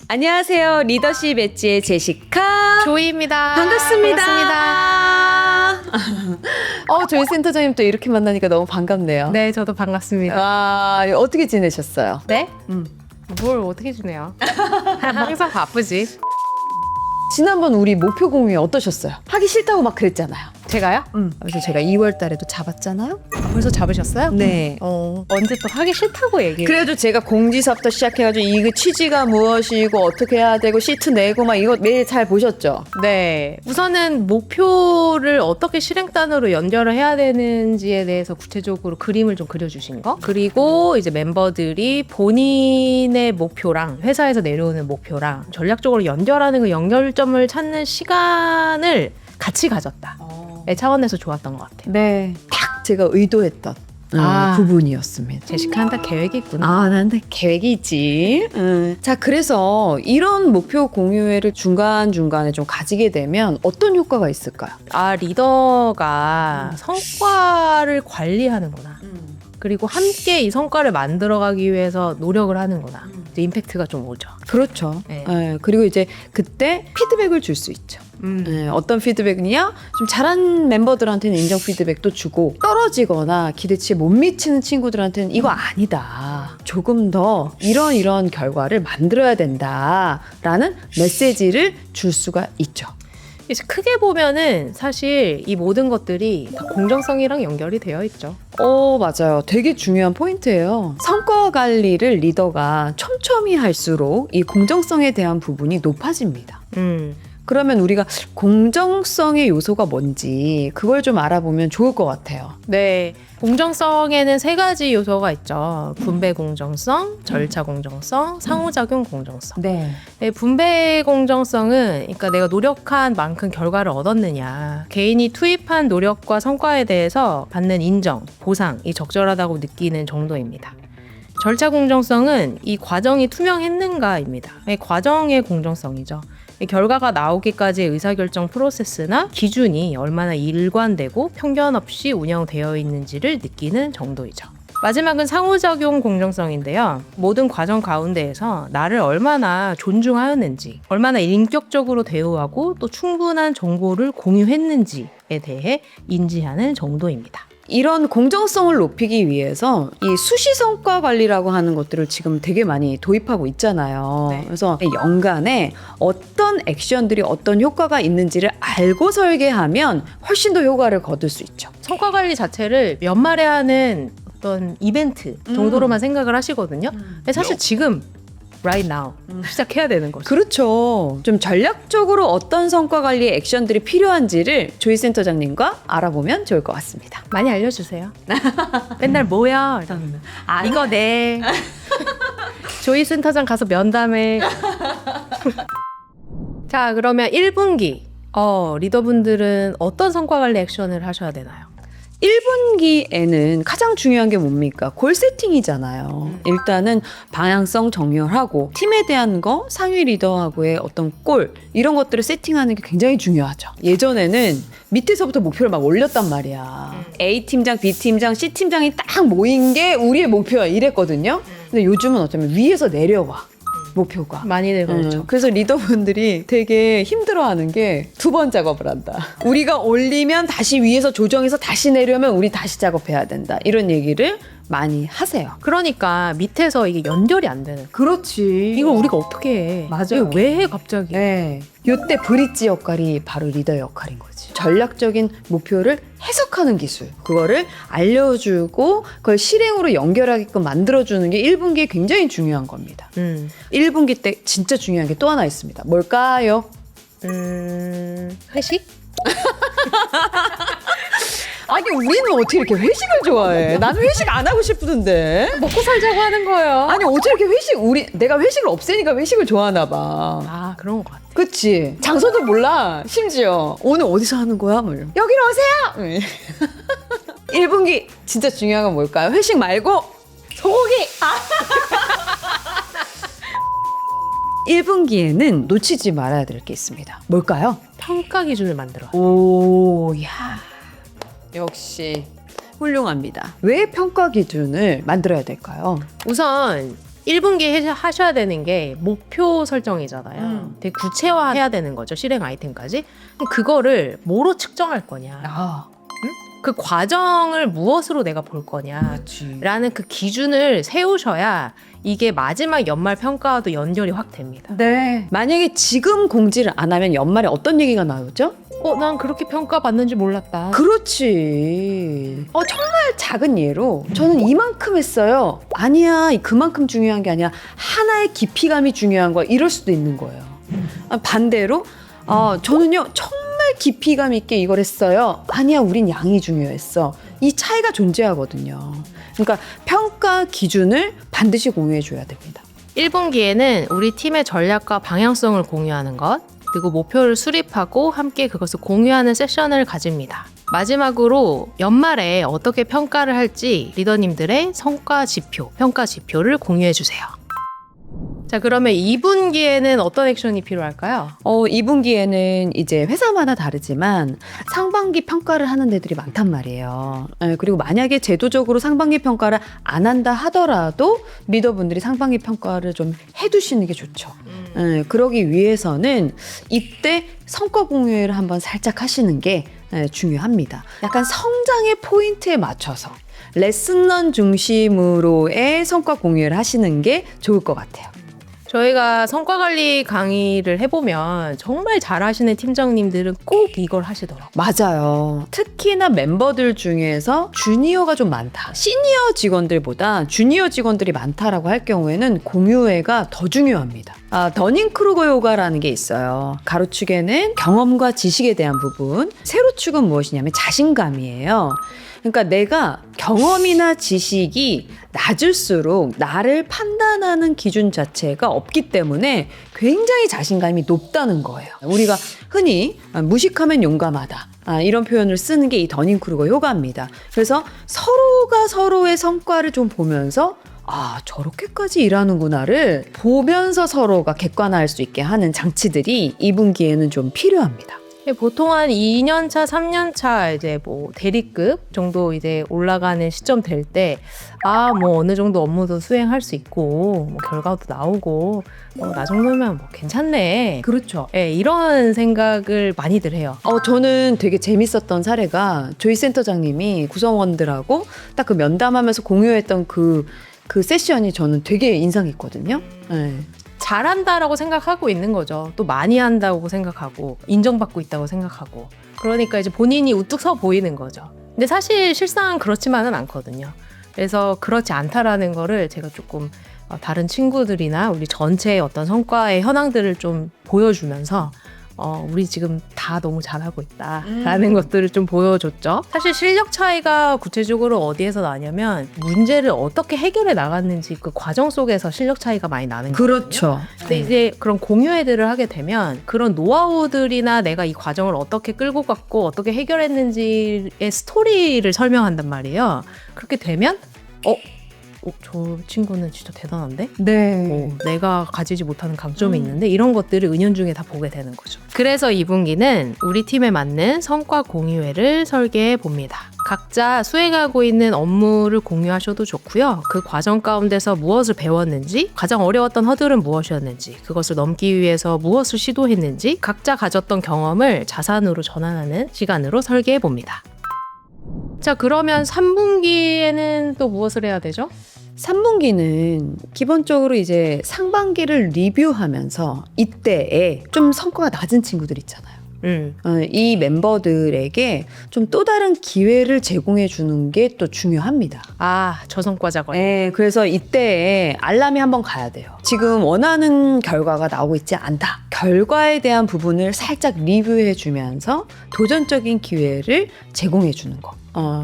안녕하세요. 리더십 엣지의 제시카 조이입니다. 반갑습니다. 조이 센터장님 또 이렇게 만나니까 너무 반갑네요. 네, 저도 반갑습니다. 아, 어떻게 지내셨어요? 네? 뭘 어떻게 지내요? 항상 바쁘지. 지난번 우리 목표 공유 어떠셨어요? 하기 싫다고 막 그랬잖아요. 제가요? 그래서 제가 2월 달에도 잡았잖아요. 벌써 잡으셨어요? 네. 언제 또 하기 싫다고 얘기해요? 그래도 제가 공지서부터 시작해가지고 이거 취지가 무엇이고 어떻게 해야 되고 시트 내고 막 이거 매일 잘 보셨죠? 네. 우선은 목표를 어떻게 실행단으로 연결을 해야 되는지에 대해서 구체적으로 그림을 좀 그려주신 거. 그리고 이제 member들이 본인의 목표랑 회사에서 내려오는 목표랑 전략적으로 연결하는 그 연결점을 찾는 시간을 같이 가졌다. 의 차원에서 좋았던 것 같아요. 네. 딱 제가 의도했던 부분이었습니다. 제시카한테 계획이 있구나. 아, 난데 계획이 있지. 자, 그래서 이런 목표 공유회를 중간중간에 좀 가지게 되면 어떤 효과가 있을까요? 리더가 성과를 관리하는구나. 그리고 함께 이 성과를 만들어가기 위해서 노력을 하는구나. 이제 임팩트가 좀 오죠. 그렇죠. 네. 그리고 이제 그때 피드백을 줄 수 있죠. 어떤 피드백이냐? 좀 잘한 멤버들한테는 인정 피드백도 주고 떨어지거나 기대치에 못 미치는 친구들한테는 이거 아니다. 조금 더 이런 결과를 만들어야 된다라는 메시지를 줄 수가 있죠. 그래서 크게 보면은 사실 이 모든 것들이 다 공정성이랑 연결이 되어 있죠. 맞아요. 되게 중요한 포인트예요. 성과 관리를 리더가 촘촘히 할수록 이 공정성에 대한 부분이 높아집니다. 그러면 우리가 공정성의 요소가 뭔지 그걸 좀 알아보면 좋을 것 같아요. 네. 공정성에는 세 가지 요소가 있죠. 분배 공정성, 절차 공정성, 상호작용 공정성. 네. 네, 분배 공정성은 그러니까 내가 노력한 만큼 결과를 얻었느냐, 개인이 투입한 노력과 성과에 대해서 받는 인정, 보상이 적절하다고 느끼는 정도입니다. 절차 공정성은 이 과정이 투명했는가입니다. 이 과정의 공정성이죠. 이 결과가 나오기까지의 의사결정 프로세스나 기준이 얼마나 일관되고 편견 없이 운영되어 있는지를 느끼는 정도이죠. 마지막은 상호작용 공정성인데요. 모든 과정 가운데에서 나를 얼마나 존중하였는지, 얼마나 인격적으로 대우하고 또 충분한 정보를 공유했는지에 대해 인지하는 정도입니다. 이런 공정성을 높이기 위해서 이 수시성과 관리라고 하는 것들을 지금 되게 많이 도입하고 있잖아요. 네. 그래서 연간에 어떤 액션들이 어떤 효과가 있는지를 알고 설계하면 훨씬 더 효과를 거둘 수 있죠. 성과 관리 자체를 연말에 하는 어떤 이벤트 정도로만 생각을 하시거든요. 근데 사실 지금 right now 시작해야 되는 거죠. 그렇죠. 좀 전략적으로 어떤 성과 관리의 액션들이 필요한지를 조이 센터장님과 알아보면 좋을 것 같습니다. 많이 알려주세요. 맨날 뭐야? 이거 네. 조이 센터장 가서 면담해. 자, 그러면 1분기 리더분들은 어떤 성과 관리 액션을 하셔야 되나요? 1분기에는 가장 중요한 게 뭡니까? 골 세팅이잖아요. 일단은 방향성 정렬하고 팀에 대한 거, 상위 리더하고의 어떤 골 이런 것들을 세팅하는 게 굉장히 중요하죠. 예전에는 밑에서부터 목표를 막 올렸단 말이야. A팀장, B팀장, C팀장이 딱 모인 게 우리의 목표야 이랬거든요. 근데 요즘은 어쩌면 위에서 내려와. 목표가. 많이들 그렇죠. 그래서 리더분들이 되게 힘들어하는 게 두 번 작업을 한다. 우리가 올리면 다시 위에서 조정해서 다시 내려면 우리 다시 작업해야 된다. 이런 얘기를 많이 하세요. 그러니까 밑에서 이게 연결이 안 되는. 그렇지. 이걸 우리가 어떻게 해? 맞아요. 이거 왜 해 갑자기? 네. 요때 브릿지 역할이 바로 리더 역할인 거지. 전략적인 목표를 해석하는 기술. 그거를 알려주고 그걸 실행으로 연결하게끔 만들어주는 게 1분기에 굉장히 중요한 겁니다. 1분기 때 진짜 중요한 게 또 하나 있습니다. 뭘까요? 회식? 아니 우리는 어떻게 이렇게 회식을 좋아해? 나는 회식 안 하고 싶던데. 먹고 살자고 하는 거예요. 아니 어떻게 이렇게 내가 회식을 없애니까 회식을 좋아하나 봐. 아, 그런 것 같아. 그치? 장소도 몰라. 심지어 오늘 어디서 하는 거야? 뭐 이러면. 여기로 오세요. 1분기 진짜 중요한 건 뭘까요? 회식 말고 소고기. 1분기에는 놓치지 말아야 될 게 있습니다. 뭘까요? 평가 기준을 만들어. 오, 야. 역시 훌륭합니다. 왜 평가 기준을 만들어야 될까요? 우선 1분기 하셔야 되는 게 목표 설정이잖아요. 되게 구체화해야 되는 거죠. 실행 아이템까지. 그거를 뭐로 측정할 거냐. 그 과정을 무엇으로 내가 볼 거냐. 라는 그 기준을 세우셔야 이게 마지막 연말 평가와도 연결이 확 됩니다. 네. 만약에 지금 공지를 안 하면 연말에 어떤 얘기가 나오죠? 난 그렇게 평가받는지 몰랐다. 그렇지. 정말 작은 예로 저는 이만큼 했어요. 아니야, 그만큼 중요한 게 아니라 하나의 깊이감이 중요한 거야. 이럴 수도 있는 거예요. 반대로 저는요 정말 깊이감 있게 이걸 했어요. 아니야, 우린 양이 중요했어. 이 차이가 존재하거든요. 그러니까 평가 기준을 반드시 공유해 줘야 됩니다. 1분기에는 우리 팀의 전략과 방향성을 공유하는 것, 그리고 목표를 수립하고 함께 그것을 공유하는 세션을 가집니다. 마지막으로 연말에 어떻게 평가를 할지 리더님들의 성과 지표, 평가 지표를 공유해 주세요. 자, 그러면 2분기에는 어떤 액션이 필요할까요? 2분기에는 이제 회사마다 다르지만 상반기 평가를 하는 데들이 많단 말이에요. 그리고 만약에 제도적으로 상반기 평가를 안 한다 하더라도 리더분들이 상반기 평가를 좀 해두시는 게 좋죠. 그러기 위해서는 이때 성과 공유를 한번 살짝 하시는 게 중요합니다. 약간 성장의 포인트에 맞춰서 레슨런 중심으로의 성과 공유를 하시는 게 좋을 것 같아요. 저희가 성과관리 강의를 해보면 정말 잘하시는 팀장님들은 꼭 이걸 하시더라고요. 맞아요. 특히나 멤버들 중에서 주니어가 좀 많다. 시니어 직원들보다 주니어 직원들이 많다라고 할 경우에는 공유회가 더 중요합니다. 더닝크루거 요가라는 게 있어요. 가로축에는 경험과 지식에 대한 부분, 세로축은 무엇이냐면 자신감이에요. 그러니까 내가 경험이나 지식이 낮을수록 나를 판단하는 기준 자체가 없기 때문에 굉장히 자신감이 높다는 거예요. 우리가 흔히 무식하면 용감하다. 이런 표현을 쓰는 게 이 더닝크루거 효과입니다. 그래서 서로가 서로의 성과를 좀 보면서 저렇게까지 일하는구나를 보면서 서로가 객관화할 수 있게 하는 장치들이 2분기에는 좀 필요합니다. 보통 한 2년차, 3년차 이제 뭐 대리급 정도 이제 올라가는 시점 될 때, 뭐 어느 정도 업무도 수행할 수 있고, 뭐 결과도 나오고, 나 정도면 뭐 괜찮네. 그렇죠. 네, 이런 생각을 많이들 해요. 저는 되게 재밌었던 사례가 조이 센터장님이 구성원들하고 딱 그 면담하면서 공유했던 그 세션이 저는 되게 인상 깊거든요. 네. 잘한다라고 생각하고 있는 거죠. 또 많이 한다고 생각하고 인정받고 있다고 생각하고 그러니까 이제 본인이 우뚝 서 보이는 거죠. 근데 사실 실상은 그렇지만은 않거든요. 그래서 그렇지 않다라는 거를 제가 조금 다른 친구들이나 우리 전체의 어떤 성과의 현황들을 좀 보여주면서 우리 지금 다 너무 잘하고 있다라는 것들을 좀 보여줬죠. 사실 실력 차이가 구체적으로 어디에서 나냐면 문제를 어떻게 해결해 나갔는지 그 과정 속에서 실력 차이가 많이 나는 거예요. 그렇죠. 근데 이제 그런 공유회들을 하게 되면 그런 노하우들이나 내가 이 과정을 어떻게 끌고 갔고 어떻게 해결했는지의 스토리를 설명한단 말이에요. 그렇게 되면 저 친구는 진짜 대단한데? 네. 내가 가지지 못하는 강점이 있는데 이런 것들을 은연중에 다 보게 되는 거죠. 그래서 2분기는 우리 팀에 맞는 성과 공유회를 설계해 봅니다. 각자 수행하고 있는 업무를 공유하셔도 좋고요. 그 과정 가운데서 무엇을 배웠는지, 가장 어려웠던 허들은 무엇이었는지, 그것을 넘기 위해서 무엇을 시도했는지 각자 가졌던 경험을 자산으로 전환하는 시간으로 설계해 봅니다. 자, 그러면 3분기에는 또 무엇을 해야 되죠? 3분기는 기본적으로 이제 상반기를 리뷰하면서 이때에 좀 성과가 낮은 친구들 있잖아요. 이 멤버들에게 좀 또 다른 기회를 제공해 주는 게 또 중요합니다. 저성과 작업. 네, 그래서 이때에 알람이 한번 가야 돼요. 지금 원하는 결과가 나오고 있지 않다. 결과에 대한 부분을 살짝 리뷰해 주면서 도전적인 기회를 제공해 주는 거.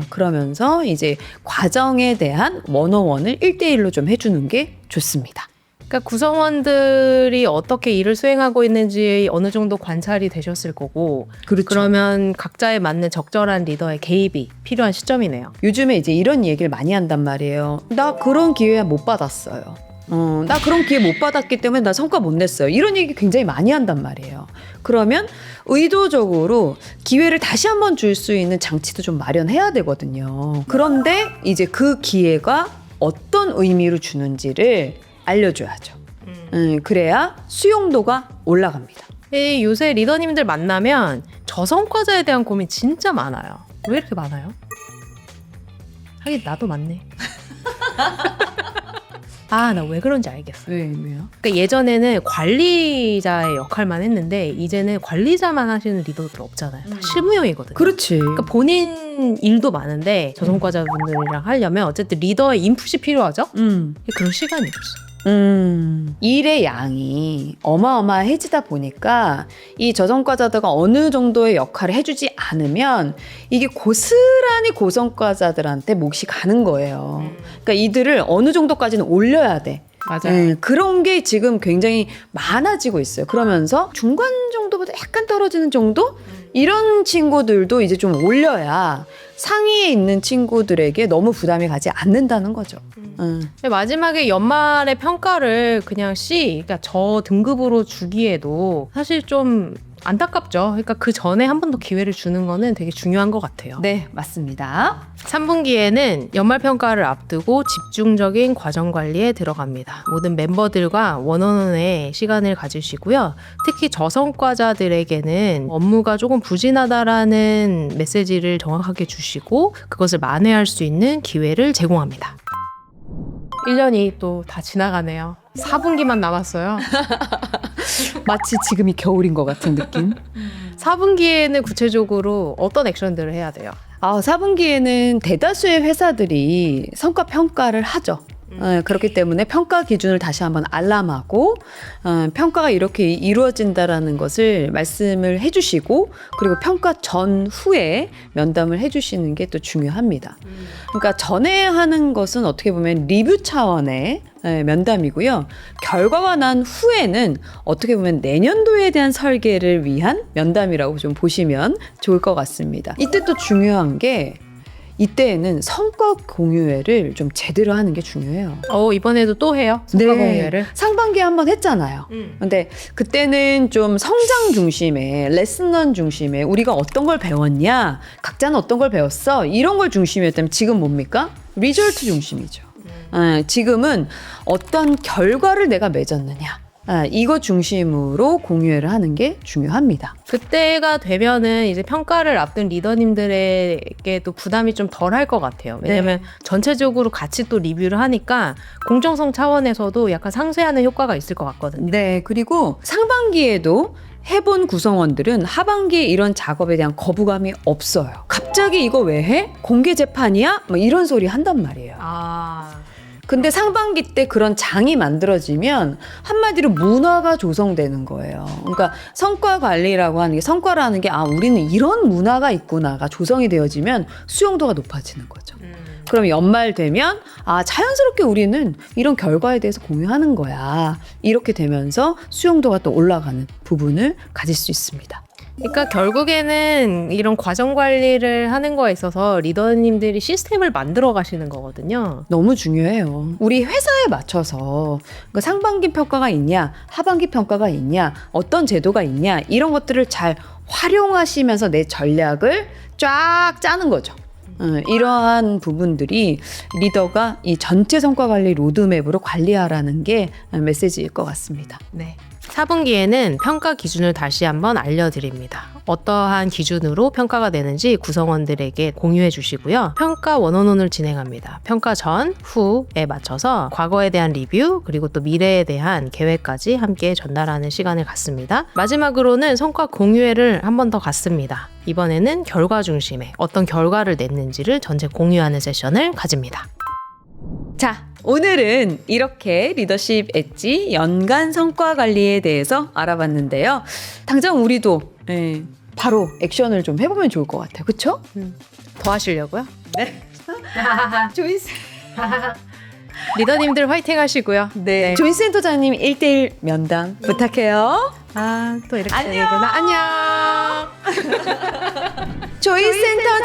그러면서 이제 과정에 대한 원어원을 1대1로 좀 해주는 게 좋습니다. 그러니까 구성원들이 어떻게 일을 수행하고 있는지 어느 정도 관찰이 되셨을 거고, 그렇죠. 그러면 각자에 맞는 적절한 리더의 개입이 필요한 시점이네요. 요즘에 이제 이런 얘기를 많이 한단 말이에요. 나 그런 기회 못 받았어요. 나 그런 기회 못 받았기 때문에 나 성과 못 냈어요. 이런 얘기 굉장히 많이 한단 말이에요. 그러면 의도적으로 기회를 다시 한번 줄 수 있는 장치도 좀 마련해야 되거든요. 그런데 이제 그 기회가 어떤 의미로 주는지를 알려줘야죠. 그래야 수용도가 올라갑니다. 요새 리더님들 만나면 저성과자에 대한 고민 진짜 많아요. 왜 이렇게 많아요? 하긴 나도 많네. 아, 나 왜 그런지 알겠어. 왜요? 그러니까 예전에는 관리자의 역할만 했는데 이제는 관리자만 하시는 리더들 없잖아요. 다 실무형이거든요. 그렇지. 그러니까 본인 일도 많은데 저성과자분들이랑 하려면 어쨌든 리더의 인풋이 필요하죠? 그런 시간이 없어. 일의 양이 어마어마해지다 보니까 이 저성과자들가 어느 정도의 역할을 해주지 않으면 이게 고스란히 고성과자들한테 몫이 가는 거예요. 그러니까 이들을 어느 정도까지는 올려야 돼. 맞아요. 그런 게 지금 굉장히 많아지고 있어요. 그러면서 중간 정도보다 약간 떨어지는 정도? 이런 친구들도 이제 좀 올려야 상위에 있는 친구들에게 너무 부담이 가지 않는다는 거죠. 마지막에 연말의 평가를 그냥 그러니까 저 등급으로 주기에도 사실 좀 안타깝죠. 그러니까 그 전에 한 번 더 기회를 주는 거는 되게 중요한 것 같아요. 네, 맞습니다. 3분기에는 연말 평가를 앞두고 집중적인 과정 관리에 들어갑니다. 모든 멤버들과 원어원의 시간을 가지시고요. 특히 저성과자들에게는 업무가 조금 부진하다라는 메시지를 정확하게 주시고 그것을 만회할 수 있는 기회를 제공합니다. 1년이 또 다 지나가네요. 4분기만 남았어요. 마치 지금이 겨울인 것 같은 느낌. 4분기에는 구체적으로 어떤 액션들을 해야 돼요? 4분기에는 대다수의 회사들이 성과 평가를 하죠. 그렇기 때문에 평가 기준을 다시 한번 알람하고 평가가 이렇게 이루어진다라는 것을 말씀을 해주시고 그리고 평가 전후에 면담을 해주시는 게 또 중요합니다. 그러니까 전에 하는 것은 어떻게 보면 리뷰 차원의 면담이고요. 결과가 난 후에는 어떻게 보면 내년도에 대한 설계를 위한 면담이라고 좀 보시면 좋을 것 같습니다. 이때 또 중요한 게 이때에는 성과 공유회를 좀 제대로 하는 게 중요해요. 이번에도 또 해요? 성과 공유회를? 상반기에 한번 했잖아요. 근데 그때는 좀 성장 중심에 레슨런 중심에 우리가 어떤 걸 배웠냐 각자는 어떤 걸 배웠어 이런 걸 중심이었다면 지금 뭡니까? 리절트 중심이죠. 지금은 어떤 결과를 내가 맺었느냐 이거 중심으로 공유회를 하는 게 중요합니다. 그때가 되면은 이제 평가를 앞둔 리더님들에게도 부담이 좀 덜 할 것 같아요. 왜냐면 전체적으로 같이 또 리뷰를 하니까 공정성 차원에서도 약간 상쇄하는 효과가 있을 것 같거든요. 네, 그리고 상반기에도 해본 구성원들은 하반기에 이런 작업에 대한 거부감이 없어요. 갑자기 이거 왜 해? 공개 재판이야? 뭐 이런 소리 한단 말이에요. 근데 상반기 때 그런 장이 만들어지면 한마디로 문화가 조성되는 거예요. 그러니까 성과 관리라고 하는 게 성과라는 게 우리는 이런 문화가 있구나가 조성이 되어지면 수용도가 높아지는 거죠. 그럼 연말 되면 자연스럽게 우리는 이런 결과에 대해서 공유하는 거야. 이렇게 되면서 수용도가 또 올라가는 부분을 가질 수 있습니다. 그러니까 결국에는 이런 과정 관리를 하는 거에 있어서 리더님들이 시스템을 만들어 가시는 거거든요. 너무 중요해요. 우리 회사에 맞춰서 상반기 평가가 있냐, 하반기 평가가 있냐, 어떤 제도가 있냐 이런 것들을 잘 활용하시면서 내 전략을 쫙 짜는 거죠. 이러한 부분들이 리더가 이 전체 성과 관리 로드맵으로 관리하라는 게 메시지일 것 같습니다. 네. 4분기에는 평가 기준을 다시 한번 알려드립니다. 어떠한 기준으로 평가가 되는지 구성원들에게 공유해 주시고요. 평가 원원원을 진행합니다. 평가 전, 후에 맞춰서 과거에 대한 리뷰 그리고 또 미래에 대한 계획까지 함께 전달하는 시간을 갖습니다. 마지막으로는 성과 공유회를 한 번 더 갖습니다. 이번에는 결과 중심에 어떤 결과를 냈는지를 전체 공유하는 세션을 가집니다. 자, 오늘은 이렇게 리더십 엣지 연간 성과 관리에 대해서 알아봤는데요. 당장 우리도 바로 액션을 좀 해보면 좋을 것 같아요. 그쵸? 더 하시려고요? 네. 조이스. 리더님들 화이팅 하시고요. 네. 조이스 센터장님 1대1 면담 부탁해요. 또 이렇게 안녕. 되는구나. 안녕. 조이스 센터